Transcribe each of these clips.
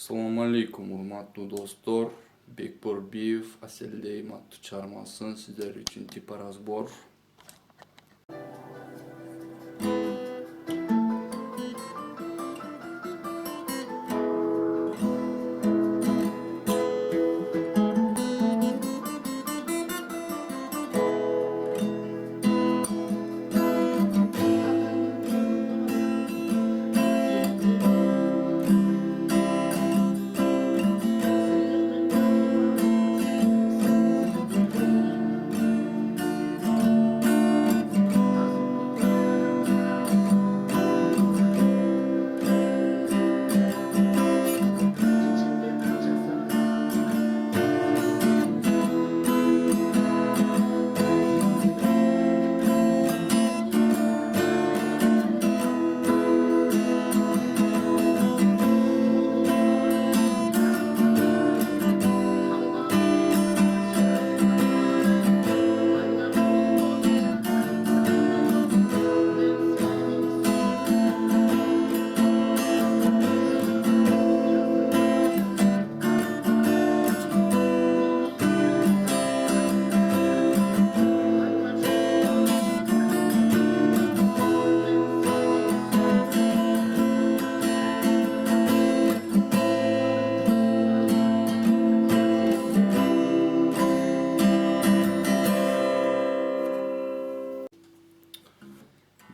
Assalamu alaikum урматтуу достор. Бекборбиев Аселдейм аттуу чыгармасын сиздер үчүн типоразбор.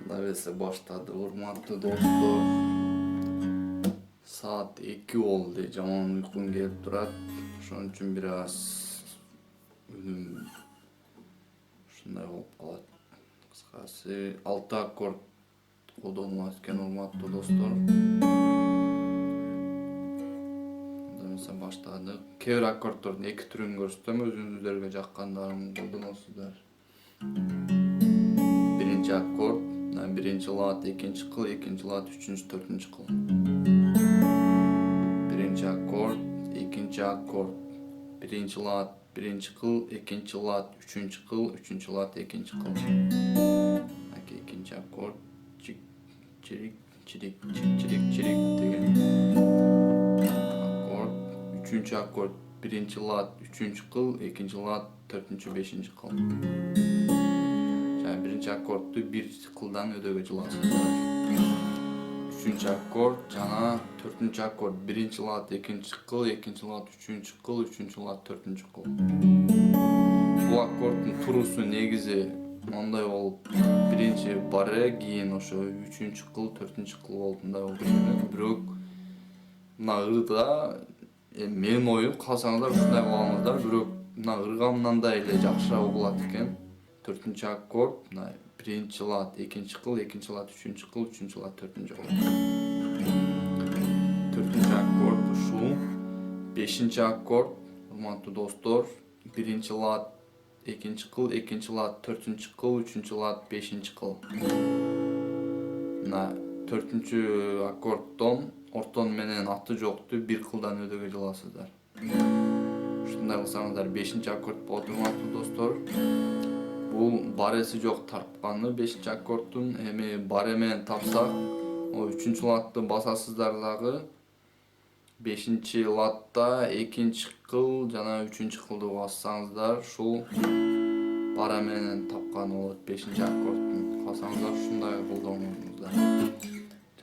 Давесе баштады урматтуу достор. Saat 2 oldu. Жаман уйкум келип турат. Ошон үчүн бир аз үнүм ушундай болуп калат. Кыскасы 6 аккорд колдонулат экен урматтуу достор. Давесе баштадык. Кээ бир аккорддордун эки түрүн көрсөтөм, өзүңүздөргө жаккандарын колдоносуздар. Биринчи аккорд, биринчи лад, экинчи кыл, экинчи лад, үчүнчү, төртүнчү кыл. Биринчи аккорд, экинчи аккорд, биринчи лад, биринчи кыл, экинчи лад, үчүнчү кыл, үчүнчү лад, экинчи кыл. Экинчи аккорд, чик, чирик, чирик, чик, чирик, чирик деген аккорд. Үчүнчү аккорд, биринчи лад, үчүнчү кыл, экинчи лад, төртүнчү, бешинчи кыл. Биринчи аккордду бир кылдан өдөгө жыласыздар. Үчүнчү аккорд жана төртүнчү аккорд, биринчи лад, экинчи кыл, экинчи лад, үчүнчү кыл, үчүнчү лад, төртүнчү кыл. Бул аккорддун туруусу негизи мындай болуп, биринчи баре, кийин ошо үчүнчү кыл, төртүнчү кыл болуп мындай болуп келет. Бирок мына ырда менин оюм кааласаңыздар ушундай кылыңыздар, бирок мына ыргамнан да эле жакшыраак угулат экен. Төртүнчү аккорд, биринчи лад, экинчи кыл, экинчи лад, үчүнчү кыл, үчүнчү лад, төртүнчү кыл. Төртүнчү аккорд ушул. Бешинчи аккорд, урматтуу достор, биринчи лад, экинчи кыл, экинчи лад, төртүнчү кыл, үчүнчү лад, бешинчи кыл. Мына төртүнчү аккорддон ортон менен аты жокту бир кылдан өдөгө жыласыздар. Ушундай кылсаңыздар бешинчи аккорд болот, урматтуу достор. Бул бареси жок тартканы бешинчи аккорддун. Эми баре менен тапсак, үчүнчү ладты басасыздар дагы. Бешинчи ладда экинчи кыл жана үчүнчү кылды бассаңыздар, ушул баре менен тапканы болот бешинчи аккорддун. Калсаңыздар ушундай колдонуңуздар.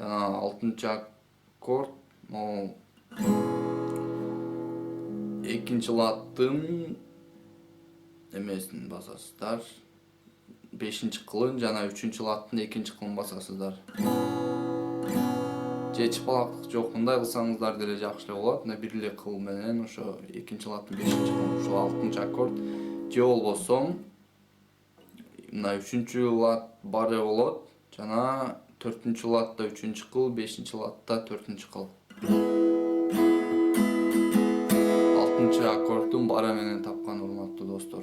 Жана алтынчы аккорд, экинчи ладдын эмесин басасыздар. Бешинчи кылын жана үчүнчү ладдын экинчи кылын басасыздар. Же чыпалактык жок, мындай кылсаңыздар деле жакшы эле болот. Мына бир эле кыл менен ошо экинчи ладдын бешинчи кылын, ошо алтынчы аккорд. Же болбосо мына үчүнчү лад баре болот жана төртүнчү ладда үчүнчү кыл, бешинчи ладда төртүнчү кыл. Алтынчы аккорддун баре менен тапкан урматтуу достор.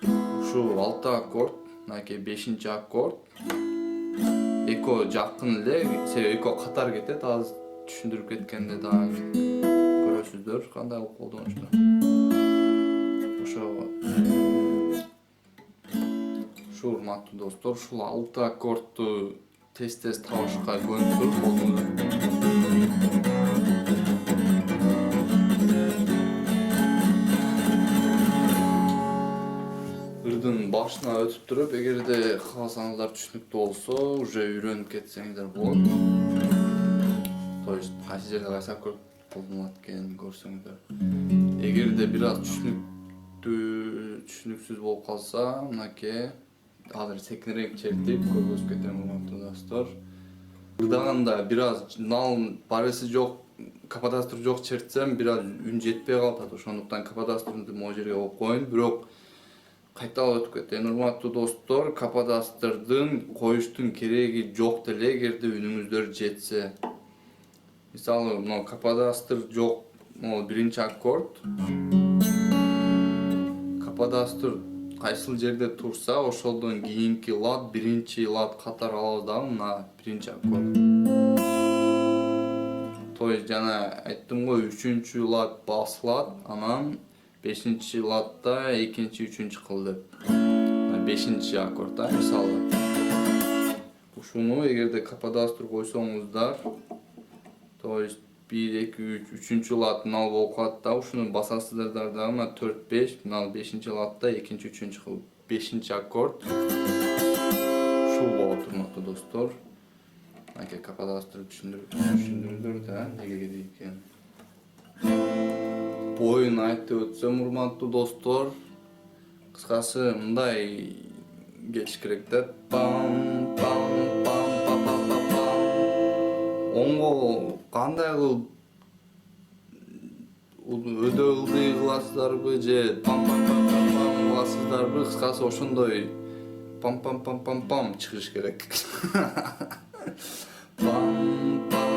Ушул 6 аккорд, мынакей бешинчи аккорд. Эко жакын эле, себеби эко катар кетет, азыр түшүндүрүп кеткенде дагы көрөсүздөр кандай болуп колдонушту. Ошо урматтуу достор, ушул 6 аккордду тез табышка көндүрүп туруп, эгерде кааласаңыздар түшүнүктүү болсо, уже үйрөнүп кетсеңиздер болот. То есть кайсы жерде кайсы аккорд колдонулат экенин көрсөңүздөр. Эгерде бир аз түшүнүксүз болуп калса, мынакей азыр секинирээк чертип көргөзүп кетем урматтуу достор. Ырдаганда бир аз нал барысы жок, каподастр жок чертсем бир аз үн жетпей калат. Ошондуктан каподастрды могу жерге коюп коеюн, бирок кайталап өтүп кетейин урматтуу достор. Каподастрдын коюштун кереги жок деле, эгерде үнүңүздөр жетсе. Мисалы, мына каподастр жок, могу биринчи аккорд. Каподастр кайсыл жерде турса, ошолдон кийинки лад, биринчи лад катары алабыз дагы, мына биринчи аккорд. То есть жана айттым го, 3-чү лад басылат, анан 5-чи ладда 2-чи, 3-чү кыл деп. 5-чи аккорд да, мисалы. Ушуну эгерде каподастр койсоңуздар, то есть 1, 2, 3, 3-чү лад нал болуп калат да, ушуну басасыздар дагы, мына 4, 5, мына 5-чи ладда 2-чи, 3-чү кыл, 5-чи аккорд. Ушул болот урматтуу достор. Мынакей каподастр түшүндүрүлөр да, неге керек экен. Боюн айтып өтсөм урматтуу достор, кыскасы мындай кетиш керек да. Пам пам пам пам пам пам пам. Оңго кандай кылып өдө ылдый кыласыздарбы же пам пам пам пам пам кыласыздарбы, кыскасы ошондой пам пам пам пам пам чыгыш керек. Пам пам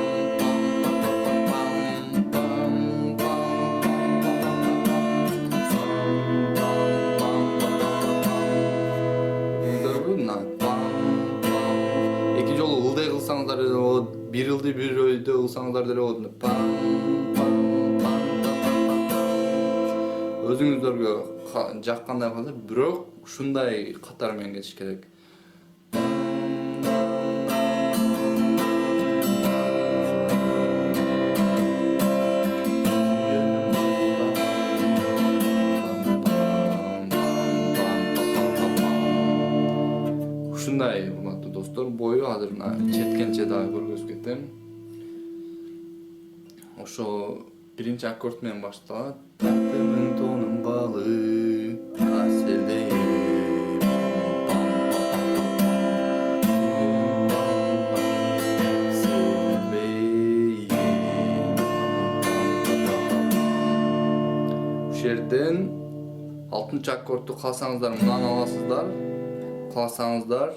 кылсаңыздар деле болот, бир ылды бир өйдө кылсаңыздар деле болот. Өзүңүздөргө жаккандай кылса, бирок ушундай катар менен кетиш керек. Ушундай урматтуу достор, бою азыр четкенче дагы көргөзүп кетем. Ошо биринчи аккорд менен башталат. Тартымын тонун балы, аселдейм. Ушул жерден 6-чы аккордду кааласаңыздар мындан аласыздар. Кааласаңыздар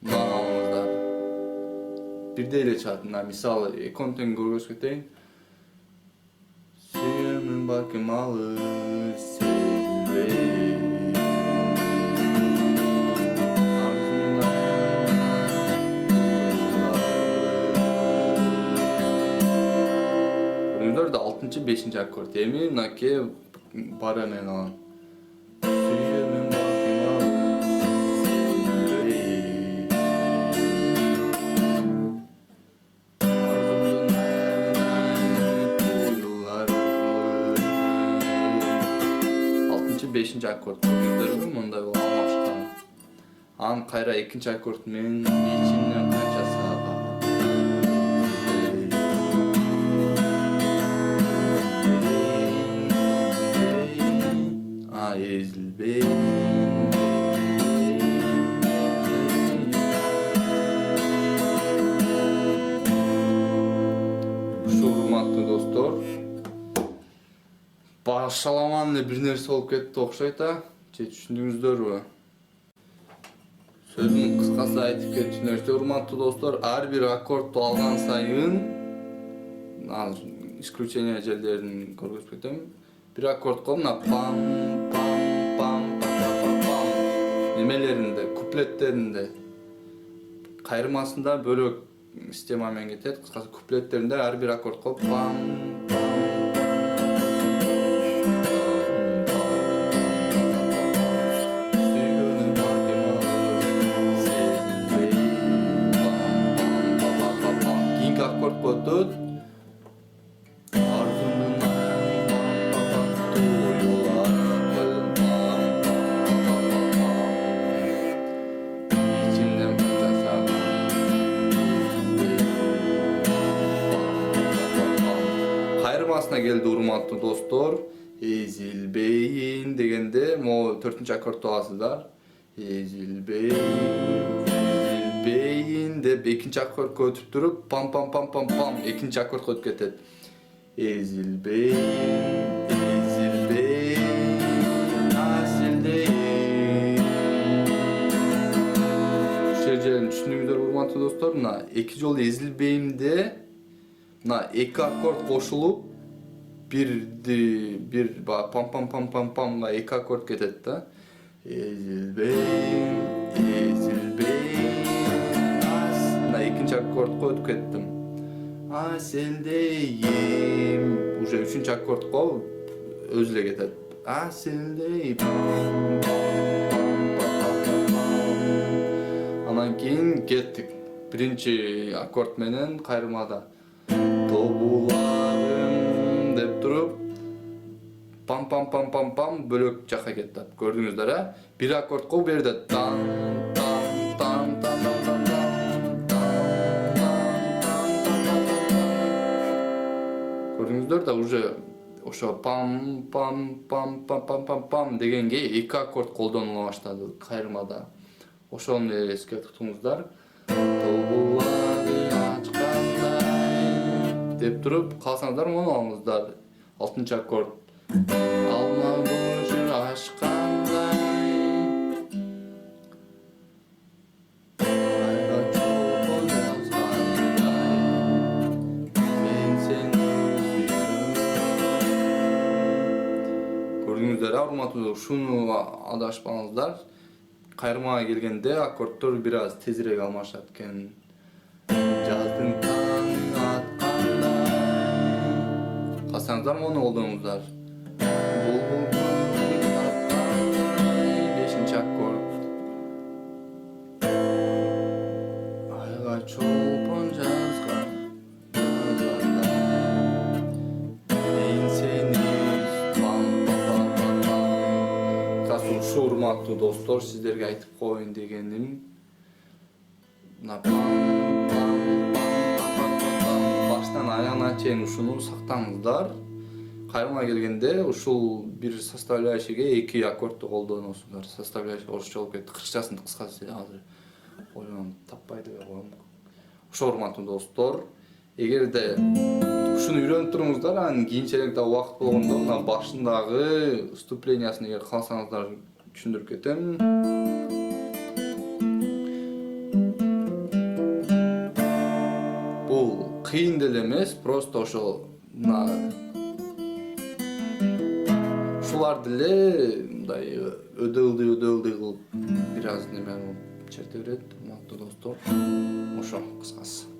мындан алыңыздар. Бирдей эле чыгат. Мисалы, экөөнү тең көргөзүп кетейин. Сүйөмүн балким алыс сезилбей. 6-чы, 5-чи аккорд. Эми мынакей бара менен алам. Бешинчи аккорд көрдүңүздөрбү, мындай алмаштан. Анан кайра 2-чи аккорд менен ичинен канча саба. Ezilbey. Ушул урматтуу достор, башаламан эле бир нерсе болуп кетти окшойт а, же түшүндүңүздөрбү? Сөзүн кыскасы айтып кетчүңүздөр урматтуу достор, ар бир аккордду алган сайын, исключение жерлерин көргөзүп кетем. Бир аккордко мына пам пам пам пам пам немелеринде, куплеттеринде, кайрмасында бөлөк система менен кетет. Кыскасы куплеттеринде ар бир аккордко пам Kodut темасына келди урматтуу достор. Ezilbeyin дегенде могу 4-нчү аккордту аласыздар. Ezilbeyin деп экинчи аккордко өтүп туруп, пам пам пам пам пам экинчи аккордко өтүп кетет. Ezilbeyin, asildeyin. Ушул жерин түшүндүңүздөр урматтуу достор. Мына 2 жолу ezilbeyimде мына 2 аккорд кошулуп bir pam pam pam pam pamga 2 akord ketет да. Ezilbeyin, мына экинчи аккордко өтүп кеттим. Aseldeyim. Уже 3-нчү аккордко өзү эле кетет. Aseldeyim. Анан кийин кеттик. Биринчи аккорд менен кайрмада. Тобуларым деп туруп пам пам пам пам пам бөлөк жакка кетти. Көрдүңүздөр, а? Бир аккордко берде тан тан тан тан тан көрдүңүздөр да уже ошо пам пам пам пам пам пам пам дегенге 2 аккорд колдонула баштады кайрмада. Ошону эске тутуңуздар. Деп туруп калсаңыздар мону алыңыздар. 6-нчы аккорд. Алма бушур ашкандай. Айга чолпон жазгандай. Мен сени сүйдүм. Көрдүңүздөр, урматтуу, ушуну адашпаңыздар. Кайрмага келгенде аккордтор бир аз тезирээк алмашат экен. Жаздын таңы аткандай. Калсаңыздар мону колдонуңуздар. Булбул аткандай 5-нчи аккорд. Айга чолпон жазган. Мен сени ушу урматтуу достор, сиздерге айтып коеюн дегеним. Баштан аягына чейин ушуну сактаңыздар. Кайрмага келгенде ушул бир составляющийге 2 аккордду колдоносуздар. Составляющий орусча болуп кетти. Кыргызчасын кыскасы азыр ойлонуп таппай деп коем. Ошо урматтуу достор, эгерде ушуну үйрөнүп туруңуздар, анан кийинчерээк да убакыт болгондо мына башындагы вступлениясын эгер калсаңыздар түшүндүрүп кетем. Бул кыйын деле эмес, просто ошо мына ушулар деле мындай өдөлдүй кылып бир аз неме черте берет, урматтуу достор. Ошо кыскасы.